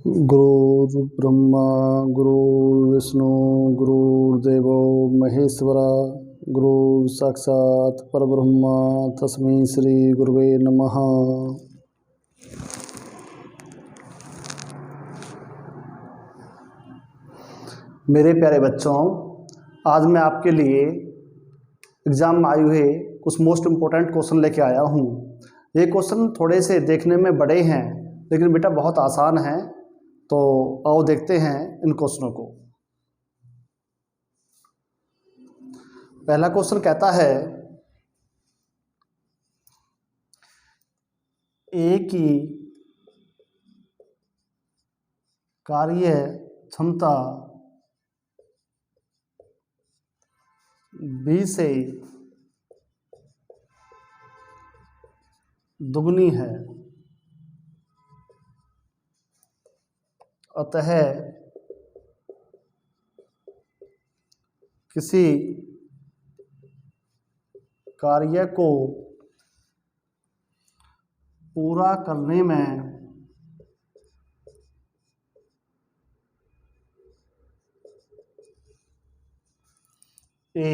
गुरुर्ब्रह्मा गुरुर्विष्णु गुरुर्देवो महेश्वरा गुरु साक्षात् परब्रह्मा तस्मै श्री गुरुवे नमः। मेरे प्यारे बच्चों, आज मैं आपके लिए एग्ज़ाम में आए हुए कुछ मोस्ट इम्पोर्टेंट क्वेश्चन लेके आया हूँ। ये क्वेश्चन थोड़े से देखने में बड़े हैं लेकिन बेटा बहुत आसान है, तो आओ देखते हैं इन क्वेश्चनों को। पहला क्वेश्चन कहता है ए की कार्य क्षमता बी से दुगनी है, अतः किसी कार्य को पूरा करने में ए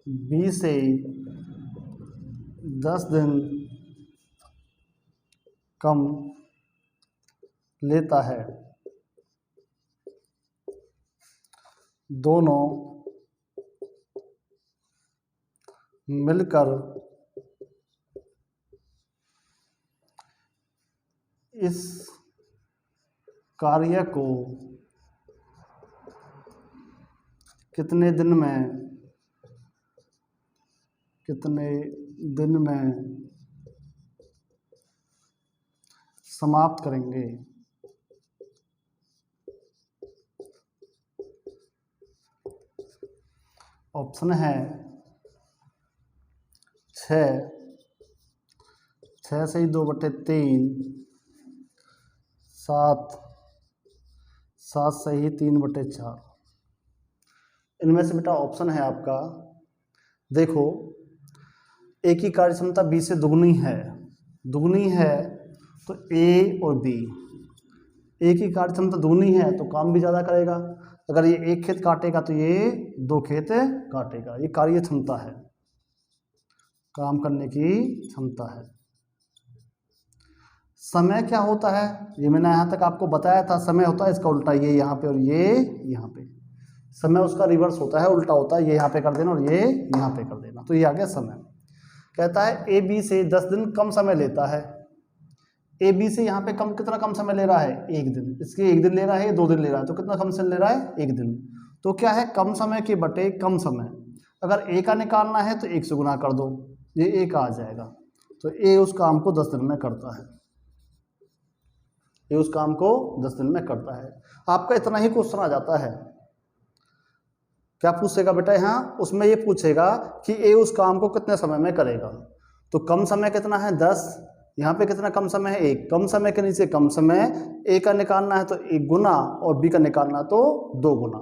बी से 10 दिन कम लेता है। दोनों मिलकर इस कार्य को कितने दिन में समाप्त करेंगे। ऑप्शन है 6 से ही 2/3, 7 से ही 3/4। इनमें से बेटा ऑप्शन है आपका, देखो ए की कार्य क्षमता बी से दुगनी है तो ए और बी, ए की कार्य क्षमता दुगनी है तो काम भी ज़्यादा करेगा। अगर ये एक खेत काटेगा तो ये 2 खेत काटेगा। ये कार्य क्षमता है, काम करने की क्षमता है। समय क्या होता है ये मैंने यहाँ तक आपको बताया था। समय होता है इसका उल्टा, ये यहाँ पे और ये यहाँ पे। समय उसका रिवर्स होता है, उल्टा होता है। ये यहाँ पे कर देना और ये यहाँ पे कर देना, तो ये आ गया समय। कहता है ए बी से 10 दिन कम समय लेता है। ए बी से यहाँ पे कितना कम समय ले रहा है, 1 दिन। इसके 1 दिन ले रहा है, 2 दिन ले रहा है, तो कितना कम समय ले रहा है, 1 दिन। तो क्या है, कम समय के बटे कम समय। अगर ए का निकालना है तो 1 से गुना कर दो, ये ए का आ जाएगा। तो ए उस काम को 10 दिन में करता है। ये उस काम को 10 दिन में करता है। आपका इतना ही क्वेश्चन आ जाता है। क्या पूछेगा बेटा यहाँ, उसमें ये पूछेगा कि ए उस काम को कितने समय में करेगा। तो कम समय कितना है, 10। यहाँ पे कितना कम समय है, 1। कम समय के नीचे कम समय। ए का निकालना है तो 1 गुना और बी का निकालना तो 2 गुना।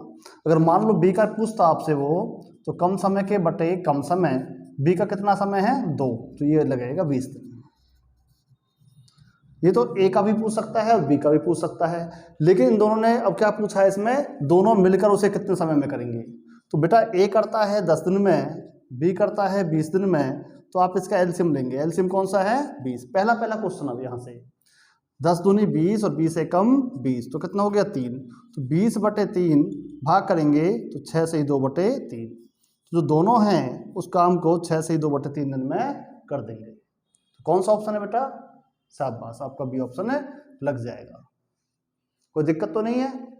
अगर मान लो बी का पूछता आपसे वो, तो कम समय के बटे कम समय, बी का कितना समय है, 2, तो ये लगेगा 20 दिन। ये तो ए का भी पूछ सकता है और बी का भी पूछ सकता है, लेकिन इन दोनों ने अब क्या पूछा है इसमें, दोनों मिलकर उसे कितने समय में करेंगे। तो बेटा ए करता है 10 दिन में, बी करता है 20 दिन में, तो आप इसका एलसीएम लेंगे। एलसीएम कौन सा है, 20। पहला क्वेश्चन अब यहाँ से 10 दूनी 20 और 20 से कम 20, तो कितना हो गया, 3। तो 20/3 भाग करेंगे तो 6 से ही 2/3। तो जो दोनों हैं उस काम को 6 से ही 2/3 दिन में कर देंगे। तो कौन सा ऑप्शन है बेटा, शाबाश, आपका बी ऑप्शन है, लग जाएगा। कोई दिक्कत तो नहीं है।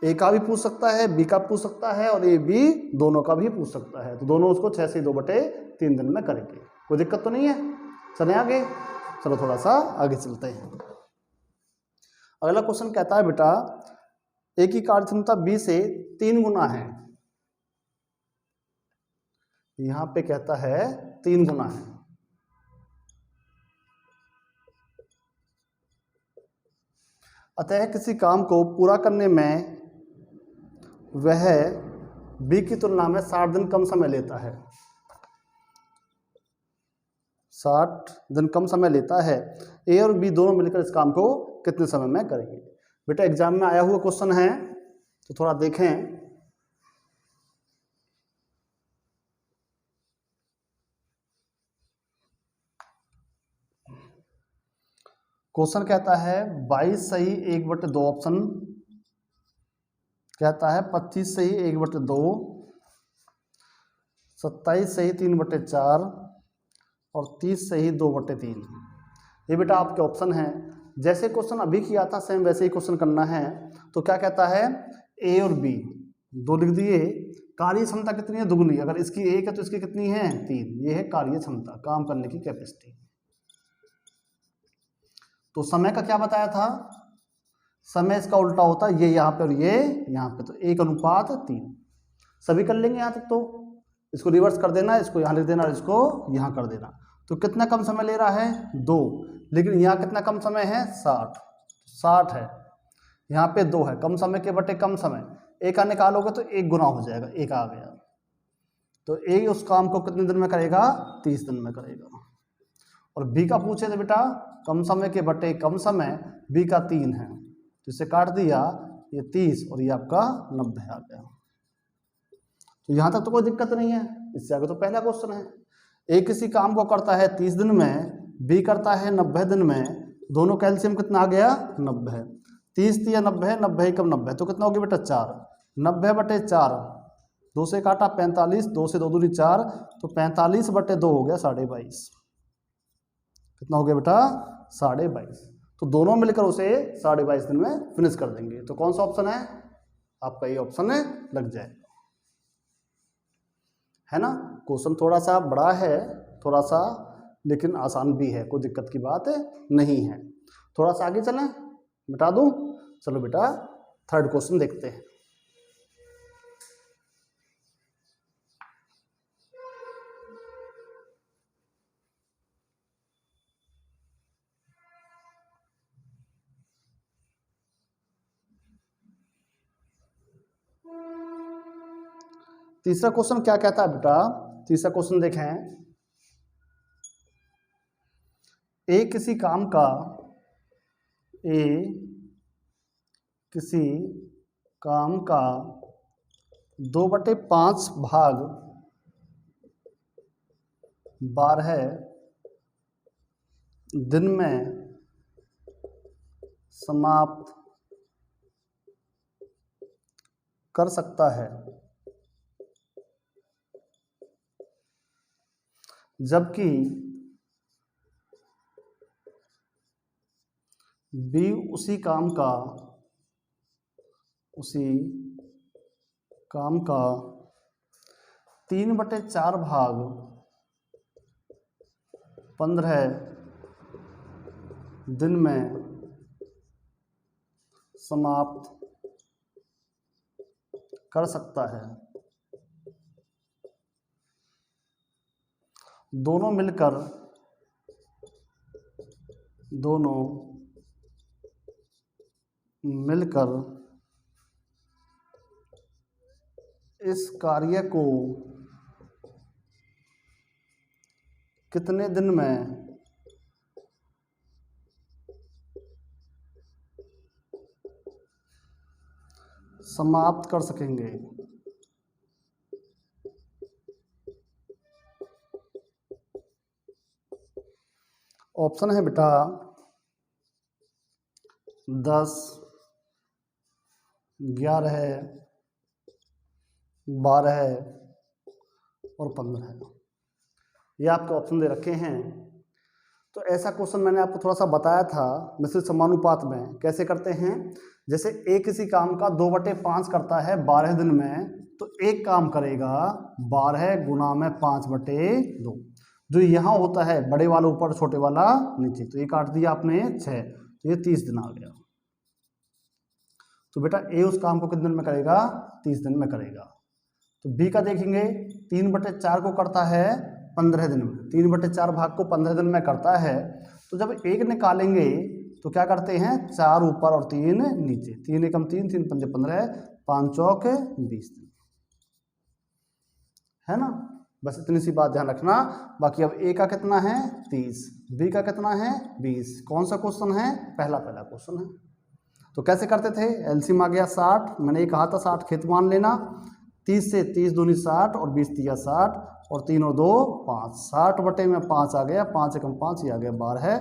ए का भी पूछ सकता है, बी का पूछ सकता है और ए बी दोनों का भी पूछ सकता है। तो दोनों उसको 6 से 2/3 दिन में करेंगे। कोई दिक्कत तो नहीं है। चले आगे, चलो थोड़ा सा आगे चलते हैं। अगला क्वेश्चन कहता है बेटा ए की कार्य क्षमता बी से 3 गुना है। यहां पे कहता है 3 गुना है। अतः किसी काम को पूरा करने में वह बी की तुलना में 60 दिन कम समय लेता है। 60 दिन कम समय लेता है, ए और बी दोनों मिलकर इस काम को कितने समय में करेंगे। बेटा एग्जाम में आया हुआ क्वेश्चन है तो थोड़ा देखें। क्वेश्चन कहता है 22 सही 1/2 ऑप्शन, कहता है 25 सही 1/2, 27 सही 3/4 और 30 सही 2/3। ये बेटा आपके ऑप्शन हैं। जैसे क्वेश्चन अभी किया था सेम वैसे ही क्वेश्चन करना है। तो क्या कहता है, ए और बी दो लिख दिए, कार्य क्षमता कितनी है, दुगनी, अगर इसकी 1 है तो इसकी कितनी है, 3। ये है कार्य क्षमता, काम करने की कैपेसिटी। तो समय का क्या बताया था, समय इसका उल्टा होता है, ये यहाँ पे और ये यहाँ पे, तो 1:3। सभी कर लेंगे यहाँ तक। तो इसको रिवर्स कर देना, इसको यहाँ लिख देना और इसको यहाँ कर देना। तो कितना कम समय ले रहा है, 2, लेकिन यहाँ कितना कम समय है, 60 है, यहाँ पे 2 है, कम समय के बटे कम समय, 1 का निकालोगे तो 1 गुना हो जाएगा, 1 आ गया। तो ए उस काम को कितने दिन में करेगा, 30 दिन में करेगा। और बी का पूछे तो बेटा कम समय के बटे कम समय, बी का 3 है, तो इसे काट दिया, ये 30 और ये आपका 90 आ गया। तो यहाँ तक तो कोई दिक्कत नहीं है। इससे आगे तो पहला क्वेश्चन है, ए किसी काम को करता है 30 दिन में, बी करता है 90 दिन में, दोनों कैल्शियम कितना आ गया, 90। 30 या 90, 90 कम 90, तो कितना हो गया बेटा 4, 90/4, 2 से काटा 45, 2 से 2 दूनी 4, तो 45/2 हो गया 22.5। कितना हो गया बेटा, 22.5। तो दोनों मिलकर उसे 22.5 दिन में फिनिश कर देंगे। तो कौन सा ऑप्शन है आपका, ये ऑप्शन लग जाएगा, है ना। क्वेश्चन थोड़ा सा बड़ा है, थोड़ा सा, लेकिन आसान भी है, कोई दिक्कत की बात नहीं है। थोड़ा सा आगे चलें, मिटा दूं, चलो बेटा थर्ड क्वेश्चन देखते हैं। तीसरा क्वेश्चन क्या कहता है बेटा, तीसरा क्वेश्चन देखें, ए किसी काम का, ए किसी काम का 2/5 भाग 12 दिन में समाप्त कर सकता है, जबकि बी उसी काम का 3/4 भाग 15 दिन में समाप्त कर सकता है। दोनों मिलकर इस कार्य को कितने दिन में समाप्त कर सकेंगे। ऑप्शन है बेटा 10, 11, 12 और 15। ये आपके ऑप्शन दे रखे हैं। तो ऐसा क्वेश्चन मैंने आपको थोड़ा सा बताया था मिश्रित समानुपात में कैसे करते हैं। जैसे ए किसी काम का 2/5 करता है 12 दिन में, तो एक काम करेगा 12 गुना में 5/2, जो यहाँ होता है बड़े वाला ऊपर छोटे वाला नीचे, तो ये काट दिया आपने 6, तो ये 30 दिन आ गया। तो बेटा ए उस काम को कितने दिन में करेगा, 30 दिन में करेगा। तो बी का देखेंगे 3/4 को करता है 15 दिन में, 3/4 भाग को 15 दिन में करता है। तो जब 1 निकालेंगे तो क्या करते हैं, 4 ऊपर और 3 नीचे, 3 एकम 3, 3 पंजे 15, 5 चौक 20 दिन, है ना। बस इतनी सी बात ध्यान रखना। बाकी अब ए का कितना है 30, बी का कितना है 20। कौन सा क्वेश्चन है, पहला क्वेश्चन है। तो कैसे करते थे, एलसीएम आ गया 60, मैंने ये कहा था 60 खेत मान लेना। 30 से 30 दूनी 60 और 20 तिया 60 और 3 और 2 5, 60 बटे में 5 आ गया, 5 एकम 5 ही आ गया 12 है।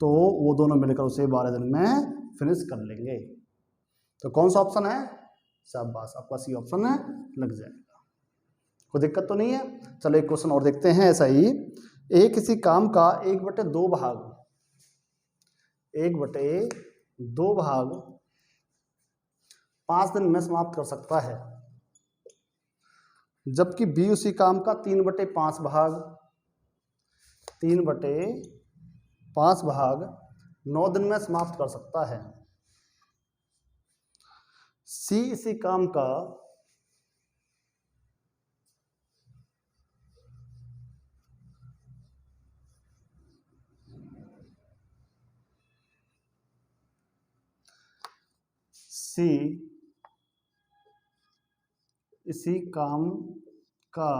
तो वो दोनों मिलकर उसे 12 दिन में फिनिश कर लेंगे। तो कौन सा ऑप्शन है, शाबाश, आपका सी ऑप्शन है, लग जाएगा, कोई दिक्कत तो नहीं है। चलो एक क्वेश्चन और देखते हैं ऐसा ही। एक किसी काम का 1/2 भाग 1/2 भाग 5 दिन में समाप्त कर सकता है, जबकि बी उसी काम का 3/5 भाग 9 दिन में समाप्त कर सकता है। सी इसी काम का इसी काम का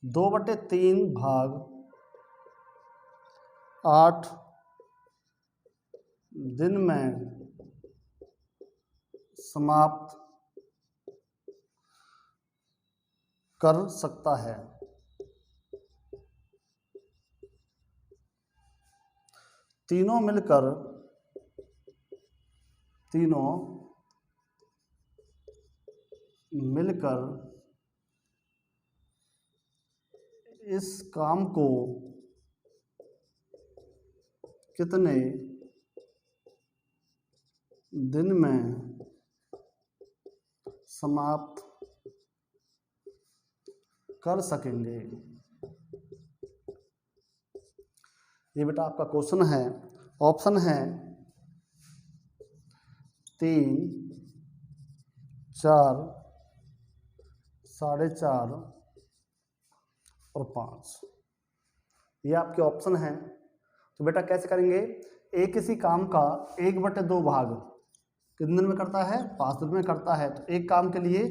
2/3 भाग 8 दिन में समाप्त कर सकता है। तीनों मिलकर इस काम को कितने दिन में समाप्त कर सकेंगे। ये बेटा आपका क्वेश्चन है। ऑप्शन है 3, 4, 4.5 और 5, ये आपके ऑप्शन हैं। तो बेटा कैसे करेंगे, एक किसी काम का 1/2 भाग कितने दिन में करता है, 5 दिन में करता है। तो एक काम के लिए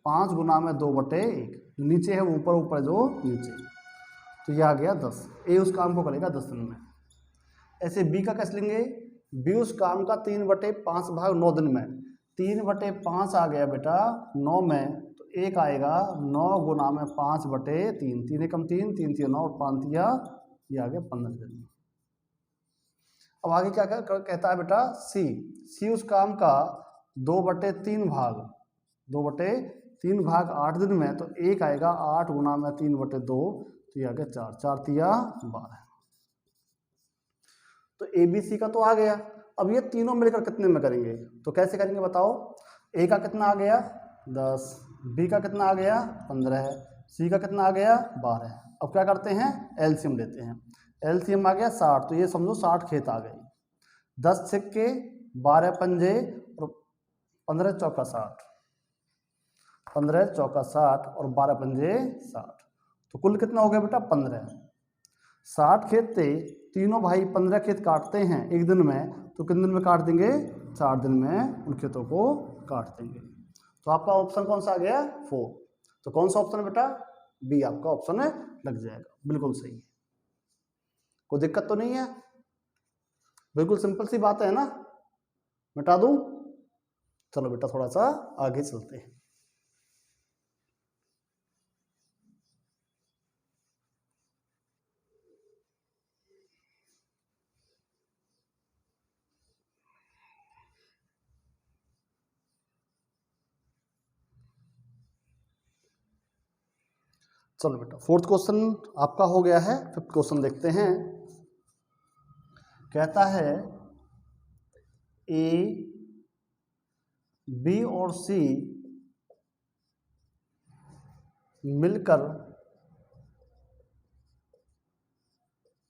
5 गुना में 2/1, जो नीचे है वो ऊपर, ऊपर जो नीचे, तो ये आ गया 10। ए उस काम को करेगा 10 दिन में। ऐसे बी का कैसे लेंगे, बी उस काम का 3/5 भाग 9 दिन में। 3/5 आ गया बेटा 9 में, तो एक आएगा 9 गुना में 5/3, 3 एकम 3, 3 तिया 9 और 5 तिया, ये आ गया 15 दिन में। अब आगे क्या कहता है बेटा, सी उस काम का 2/3 भाग 8 दिन में। तो एक आएगा 8 गुना में 3/2, तो ये आ गया 4, 4 तिया 12। तो ए बी सी का तो आ गया। अब ये तीनों मिलकर कितने में करेंगे, तो कैसे करेंगे बताओ। ए का कितना आ गया 10, बी का कितना आ गया 15, सी का कितना आ गया 12। अब क्या करते हैं, एलसीएम लेते हैं। एलसीएम आ गया 60, तो ये समझो 60 खेत आ गए। 10 सिक्के 12 पंजे और 15 चौका 60, 15 चौका 60 और 12 पंजे 60, तो कुल कितना हो गया बेटा 15। 60 खेत थे, तीनों भाई 15 खेत काटते हैं एक दिन में, तो कितने दिन में काट देंगे, 4 दिन में उन खेतों को काट देंगे। तो आपका ऑप्शन कौन सा आ गया 4। तो कौन सा ऑप्शन है बेटा, बी आपका ऑप्शन है, लग जाएगा, बिल्कुल सही है, कोई दिक्कत तो नहीं है, बिल्कुल सिंपल सी बात है ना, मिटा दूं। चलो बेटा थोड़ा सा आगे चलते हैं। चलो बेटा 4th क्वेश्चन आपका हो गया है। 5th क्वेश्चन देखते हैं। कहता है ए बी और सी मिलकर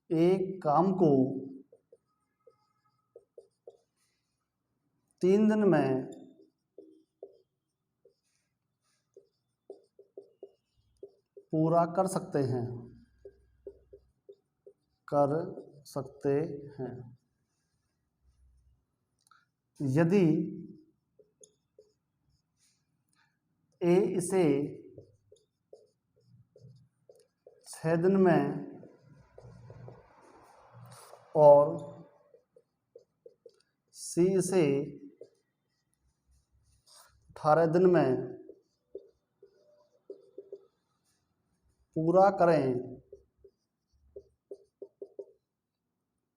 एक काम को 3 दिन में पूरा कर सकते हैं यदि ए इसे 6 दिन में और सी इसे 18 दिन में पूरा करें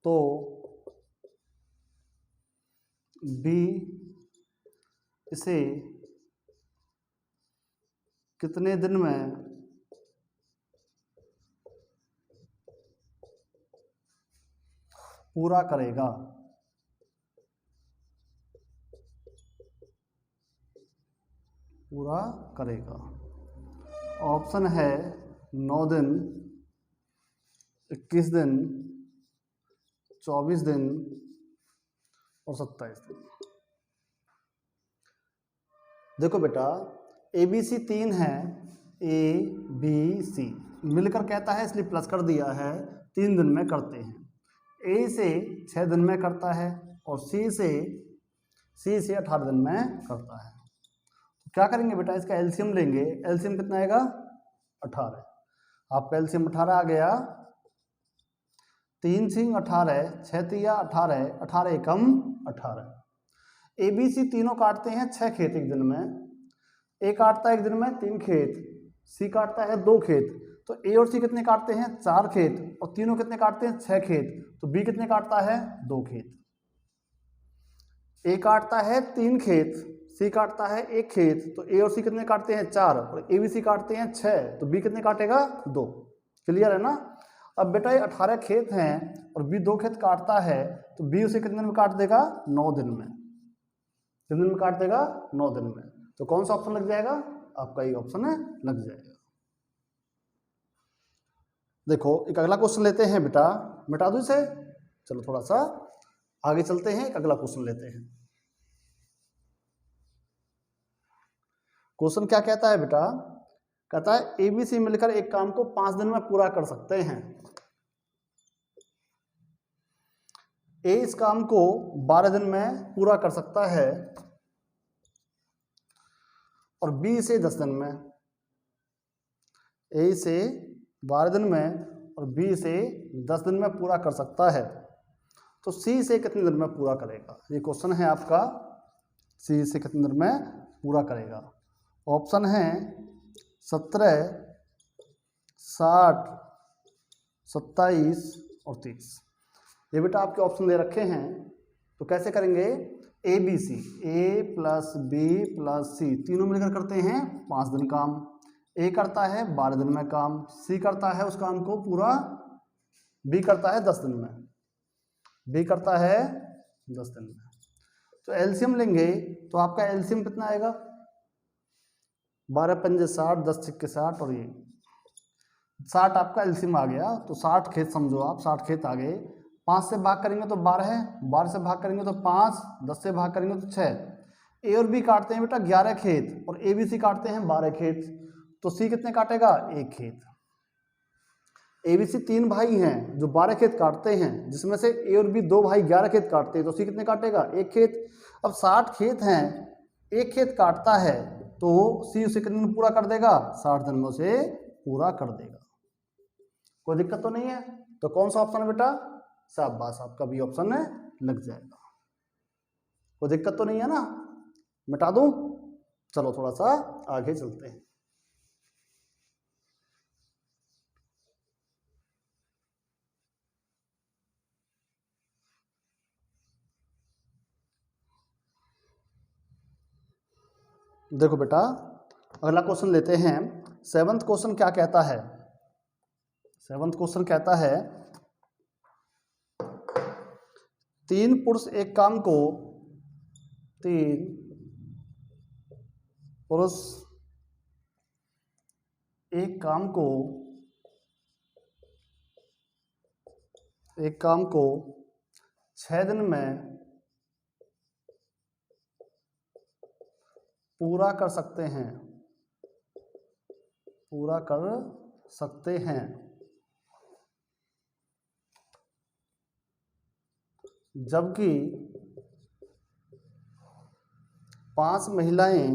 तो बी इसे कितने दिन में पूरा करेगा। पूरा करेगा। ऑप्शन है 9 दिन, 21 दिन, 24 दिन और 27 दिन। देखो बेटा, ए बी सी 3 है, ए बी सी मिलकर कहता है इसलिए प्लस कर दिया है, 3 दिन में करते हैं। ए से 6 दिन में करता है और सी से 18 दिन में करता है। तो क्या करेंगे बेटा, इसका एलसीएम लेंगे। एलसीएम कितना आएगा? 18। आपका एलसीएम 18 आ गया। 3 सिंह 18, 6 तिया 18, 18 एकम 18। ए बी सी तीनों काटते हैं 6 खेत एक दिन में। ए काटता है एक दिन में 3 खेत, सी काटता है 2 खेत। तो ए और सी कितने काटते हैं? 4 खेत। और तीनों कितने काटते हैं? 6 खेत। तो बी कितने काटता है? 2 खेत। ए काटता है 3 खेत, सी काटता है 1 खेत। तो ए और सी कितने काटते हैं? 4। और ए बी सी काटते हैं 6। तो बी कितने काटेगा? 2। क्लियर है ना? अब बेटा ये 18 खेत हैं और बी 2 खेत काटता है, तो बी उसे कितने दिन में काट देगा? 9 दिन में। कितने दिन में काट देगा? 9 दिन में। तो कौन सा ऑप्शन लग जाएगा? आपका ये ऑप्शन है लग जाएगा। देखो एक अगला क्वेश्चन लेते हैं बेटा, मिटा दो इसे। चलो थोड़ा सा आगे चलते हैं, एक अगला क्वेश्चन लेते हैं। क्वेश्चन क्या कहता है बेटा? कहता है एबीसी मिलकर एक काम को 5 दिन में पूरा कर सकते हैं। ए इस काम को 12 दिन में पूरा कर सकता है और बी इसे 10 दिन में। ए इसे 12 दिन में और बी इसे 10 दिन में पूरा कर सकता है, तो सी से कितने दिन में पूरा करेगा? ये क्वेश्चन है आपका, सी से कितने दिन में पूरा करेगा। ऑप्शन है 17, 60, 27 और 30। ये बेटा आपके ऑप्शन दे रखे हैं। तो कैसे करेंगे? A B C, A plus B plus C तीनों मिलकर करते हैं 5 दिन काम। ए करता है 12 दिन में काम, सी करता है उस काम को पूरा, बी करता है 10 दिन में, बी करता है 10 दिन में। तो एलसीएम लेंगे तो आपका एलसीएम कितना आएगा? 12 पंजे 60, 10 छिक्के 60 और ये 60 आपका एलसीएम आ गया। तो 60 खेत समझो आप, 60 खेत आ गए। 5 से भाग करेंगे तो 12 है, 12 से भाग करेंगे तो 5, 10 से भाग करेंगे तो 6। ए और बी काटते हैं बेटा 11 खेत और ए बी सी काटते हैं 12 खेत। तो सी कितने काटेगा? 1 खेत। ए बी सी 3 भाई हैं जो 12 खेत काटते हैं, जिसमें से ए और बी 2 भाई 11 खेत काटते हैं, तो सी कितने काटेगा? 1 खेत। अब 60 खेत हैं, 1 खेत काटता है, तो सी उसे कितने दिन पूरा कर देगा? 60 दिन में उसे पूरा कर देगा। कोई दिक्कत तो नहीं है? तो कौन सा ऑप्शन है बेटा? शाबाश, आपका भी ऑप्शन है लग जाएगा। कोई दिक्कत तो नहीं है ना? मिटा दूं? चलो थोड़ा सा आगे चलते हैं। देखो बेटा अगला क्वेश्चन लेते हैं। 7th क्वेश्चन क्या कहता है? 7th क्वेश्चन कहता है 3 पुरुष एक काम को 3 पुरुष एक काम को 6 दिन में पूरा कर सकते हैं, जबकि 5 महिलाएं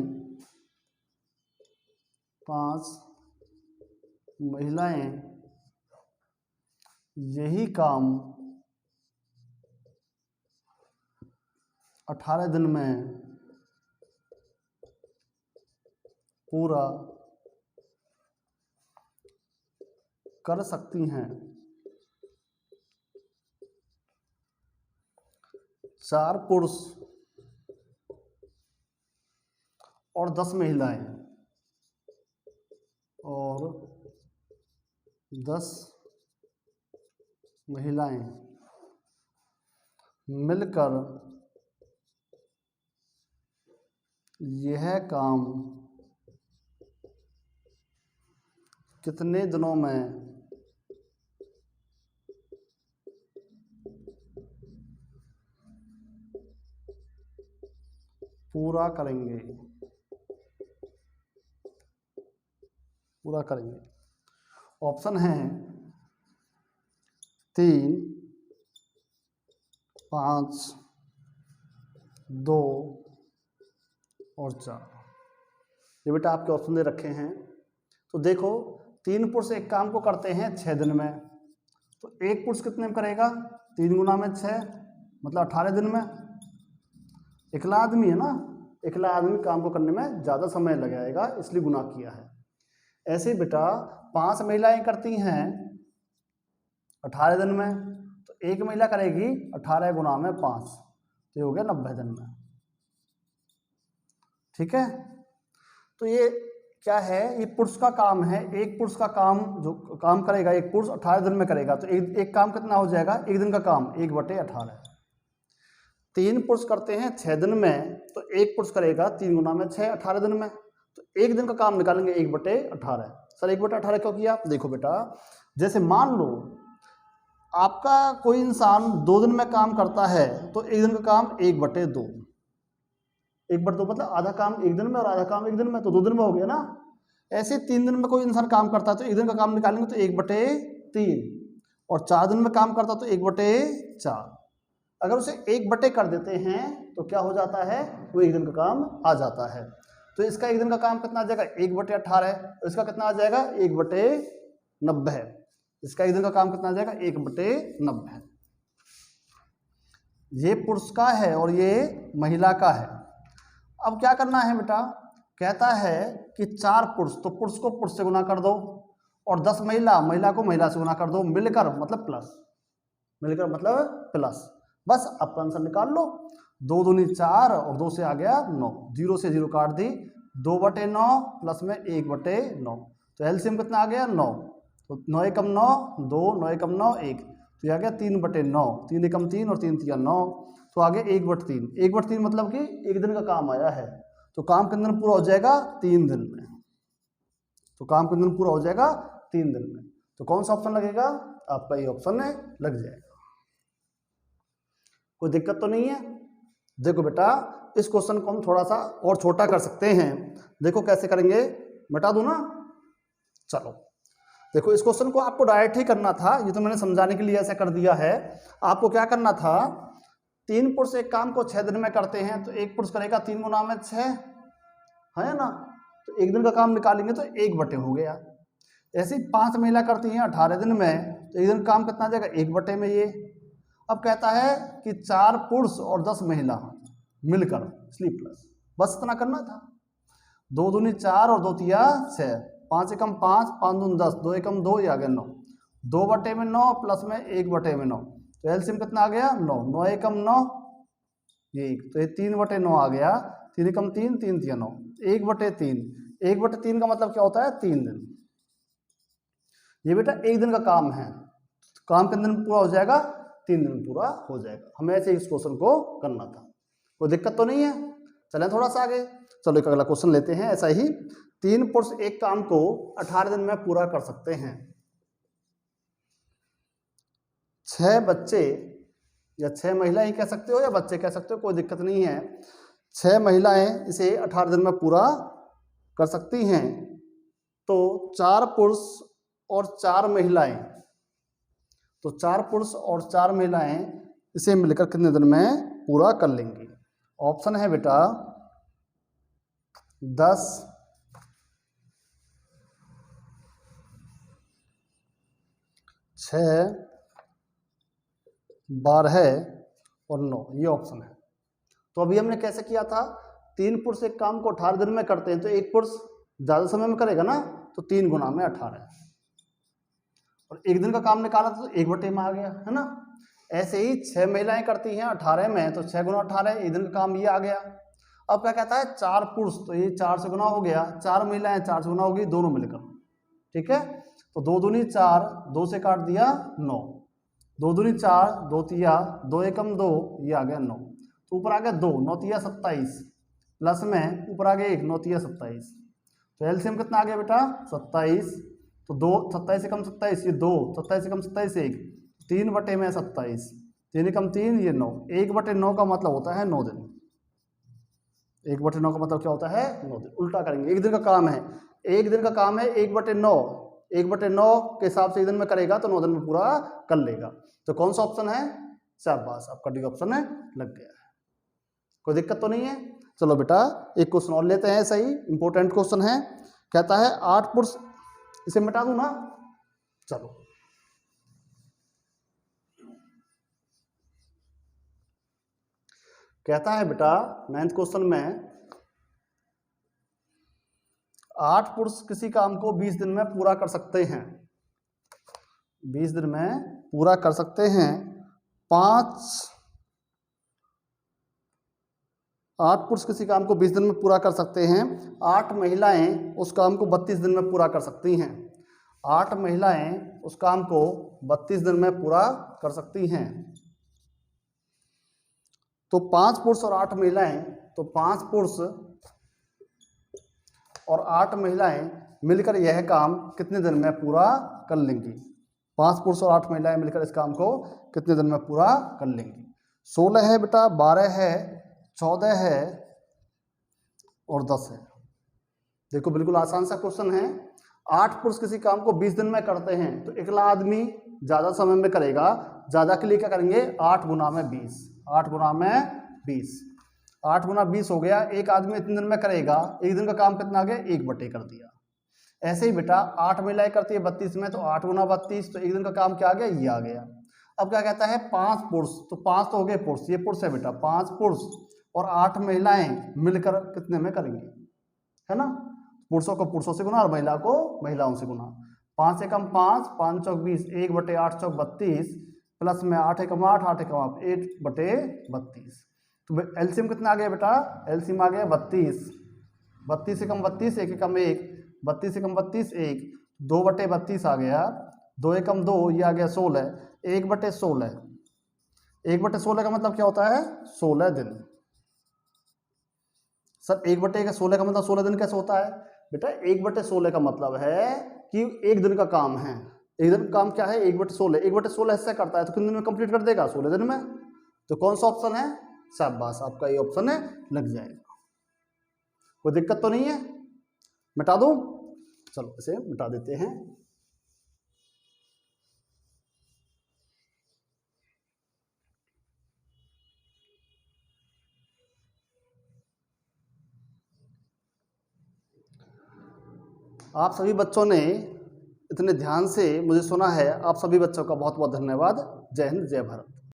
यही काम 18 दिन में पूरा कर सकती हैं। 4 पुरुष और 10 महिलाएं और 10 महिलाएं मिलकर यह काम कितने दिनों में पूरा करेंगे। ऑप्शन है 3, 5, 2 और 4। ये बेटा आपके ऑप्शन दे रखे हैं। तो देखो 3 पुरुष एक काम को करते हैं 6 दिन में, तो एक पुरुष कितने में करेगा? 3 गुना में 6 मतलब 18 दिन में। अकेला आदमी है ना, अकेला आदमी काम को करने में ज़्यादा समय लगाएगा, इसलिए गुना किया है। ऐसे बेटा 5 महिलाएं करती हैं 18 दिन में, तो एक महिला करेगी 18 गुना में 5, तो ये हो गया 90 दिन में। ठीक है, तो ये क्या है? ये पुरुष का काम है। एक पुरुष का काम जो काम करेगा, एक पुरुष 18 दिन में करेगा, तो एक काम कितना हो जाएगा? एक दिन का काम 1/18। 3 पुरुष करते हैं 6 दिन में, तो एक पुरुष करेगा 3 गुना में 6 18 दिन में, तो एक दिन का काम निकालेंगे 1/18। सर 1/18 क्यों किया? देखो बेटा, जैसे मान लो आपका कोई इंसान 2 दिन में काम करता है, तो एक दिन का काम 1/2। 1/2 मतलब आधा काम एक दिन में और आधा काम एक दिन में, तो 2 दिन में हो गया ना। ऐसे 3 दिन में कोई इंसान काम करता है, तो एक दिन का काम निकालेंगे तो 1/3, और 4 दिन में काम करता है तो 1/4। अगर उसे 1/, कर देते हैं तो क्या हो जाता है? वो एक दिन का काम आ जाता है। तो इसका एक दिन का काम कितना आ जाएगा? 1/18। और इसका कितना आ जाएगा? 1/90। इसका एक दिन का काम कितना आ जाएगा? 1/90। ये पुरुष का है और ये महिला का है। अब क्या करना है बेटा? कहता है कि 4 पुरुष, तो पुरुष को पुरुष से गुना कर दो, और 10 महिला, महिला को महिला से गुना कर दो, मिलकर मतलब प्लस, मिलकर मतलब प्लस। बस आपका आंसर निकाल लो। 2 दूनी 4 और 2 से आ गया 9, 0 से 0 काट दी, 2/9 प्लस में 1/9, तो एलसीएम कितना आ गया? 9। तो 9 एकम 9 2, 9 एकम 9 1, तो ये आ गया 3/9, 3 एकम 3 और 3 3 9, तो आगे 1/3। 1/3 मतलब कि एक दिन का काम आया है, तो काम कितने दिन पूरा हो जाएगा? 3 दिन में। तो काम कितने दिन पूरा हो जाएगा? 3 दिन में। तो कौन सा ऑप्शन लगेगा? आपका ये ऑप्शन है, लग जाएगा। कोई दिक्कत तो नहीं है? देखो बेटा, इस क्वेश्चन को हम थोड़ा सा और छोटा कर सकते हैं। देखो कैसे करेंगे, बता दूं ना? चलो देखो, इस क्वेश्चन को आपको डायरेक्ट ही करना था, ये तो मैंने समझाने के लिए ऐसा कर दिया है। आपको क्या करना था? 3 पुरुष एक काम को 6 दिन में करते हैं, तो एक पुरुष करेगा 3 गुना में 6, है ना? तो एक दिन का काम निकालेंगे तो 1/, हो गया। ऐसे ही 5 महिला करती हैं 18 दिन में, तो एक दिन काम कितना आ जाएगा? 1/, में ये। अब कहता है कि 4 पुरुष और 10 महिला मिलकर, इसलिए प्लस, बस इतना करना था। 2 दूनी 4 और 2 तिया 6, 5 एकम 5, 5 दूनी 10, 2 एकम 2, ये आ गया 9, 2/9 प्लस में 1/9, तो एलसीएम कितना आ गया? 9, 9 एकम 9, ये 1, तो ये 3/9 आ गया, 3 एकम 3, 3 तिया 9, 1/3। 1/3 का मतलब क्या होता है? 3 दिन। ये बेटा एक दिन का काम है, काम कितने दिन पूरा हो जाएगा? 3 दिन पूरा हो जाएगा। हमें ऐसे इस क्वेश्चन को करना था। कोई दिक्कत तो नहीं है? चलें थोड़ा सा आगे। चलो एक अगला क्वेश्चन लेते हैं। ऐसा ही 3 पुरुष एक काम को 18 दिन में पूरा कर सकते हैं। 6 बच्चे, या 6 महिला ही कह सकते हो या बच्चे कह सकते हो, कोई दिक्कत नहीं है। 6 महिलाएं इसे 18 दिन में पूरा कर सकती हैं। तो 4 पुरुष और 4 महिलाएं, तो 4 पुरुष और 4 महिलाएं इसे मिलकर कितने दिन में पूरा कर लेंगी? ऑप्शन है बेटा 10, 6 12 और 9, ये ऑप्शन है। तो अभी हमने कैसे किया था, 3 पुरुष एक काम को 18 दिन में करते हैं तो एक पुरुष ज़्यादा समय में करेगा ना, तो 3 गुना में 18, और एक दिन का काम निकाला तो 1/, में आ गया, है ना। ऐसे ही 6 महिलाएं करती हैं 18 में, तो 6 गुना 18, एक दिन का काम ये आ गया। अब क्या कहता है, 4 पुरुष, तो ये 4 से गुना हो गया, 4 महिलाएं 4 से गुना होगी, दोनों मिलकर, ठीक है। तो 2 दूनी 4, 2 से काट दिया 9, 2 दूनी 4, 2 तिया 2 एकम 2, ये आ गया 9, तो ऊपर आ गया 2, 9 तिया 27, प्लस में ऊपर आ गया 1, 9 तिया 27, तो एलसीएम कितना आ गया बेटा 27, तो 2 27 एकम 27, ये 2, 27 एकम 27 1, 3/27, 3 एकम 3, ये 9, 1/9 का मतलब होता है 9 दिन, 1/9 का मतलब क्या होता है 9 दिन। उल्टा करेंगे, एक दिन का काम है, एक दिन का काम है 1/9, 1/9 के हिसाब से एक दिन में करेगा तो 9 दिन में पूरा कर लेगा। तो कौन सा ऑप्शन है, शाबाश, आपका डी ऑप्शन है, लग गया है, कोई दिक्कत तो नहीं है। चलो बेटा एक क्वेश्चन और लेते हैं, सही इंपॉर्टेंट क्वेश्चन है, कहता है 8 पुरुष, इसे मिटा दूं ना, चलो कहता है बेटा 9th क्वेश्चन में 8 पुरुष किसी काम को 20 दिन में पूरा कर सकते हैं, 20 दिन में पूरा कर सकते हैं। 8 पुरुष किसी काम को 20 दिन में पूरा कर सकते हैं, 8 महिलाएं उस काम को 32 दिन में पूरा कर सकती हैं, 8 महिलाएं उस काम को 32 दिन में पूरा कर सकती हैं। तो 5 पुरुष और 8 महिलाएं, तो 5 पुरुष और 8 महिलाएं मिलकर यह काम कितने दिन में पूरा कर लेंगी, 5 पुरुष और 8 महिलाएं मिलकर इस काम को कितने दिन में पूरा कर लेंगी। 16 है बेटा, 12 है, 14 है और 10 है। देखो बिल्कुल आसान सा क्वेश्चन है। 8 पुरुष किसी काम को 20 दिन में करते हैं, तो अकेला आदमी ज़्यादा समय में करेगा, ज़्यादा के लिए क्या करेंगे 8 गुना में 20, 8 गुना में 20, 8 गुना 20 हो गया, एक आदमी इतने दिन में करेगा, एक दिन का काम कितना आ गया 1/, कर दिया। ऐसे ही बेटा 8 महिलाएं करती है 32 में, तो 8 गुना 32, तो एक दिन का काम क्या आ गया, ये आ गया। अब क्या कहता है 5 पुरुष, तो 5 तो हो गए पुरुष, ये पुरुष है बेटा, 5 पुरुष और 8 महिलाएं मिलकर कितने में करेंगे, है ना। पुरुषों को पुरुषों से गुना और महिला को महिलाओं से गुना, 5 एकम 5, 5 चौक 20, 1/8 चौक 32, प्लस में 8 एकम 8, 8 एकम 8, 1/32। तो एलसीएम कितना आ गया बेटा, एलसीएम आ गया 32, 32 एकम 32, 1 एकम 1, 32 एकम 32 1, 2/32 आ गया, 2 एकम 2, ये आ गया 16, 1/16, 1/16 का मतलब क्या होता है 16 दिन। सर 1/16 का मतलब 16 दिन कैसे होता है बेटा, 1/16 का मतलब है कि एक दिन का काम है, एक दिन का काम क्या है 1/16, 1/16 हिस्सा करता है तो कितने दिन में कंप्लीट कर देगा 16 दिन में। तो कौन सा ऑप्शन है, शाबाश, आपका ये ऑप्शन है, लग जाएगा, कोई दिक्कत तो नहीं है। मिटा दूं, चलो इसे मिटा देते हैं। आप सभी बच्चों ने इतने ध्यान से मुझे सुना है, आप सभी बच्चों का बहुत बहुत धन्यवाद। जय हिंद, जय भारत।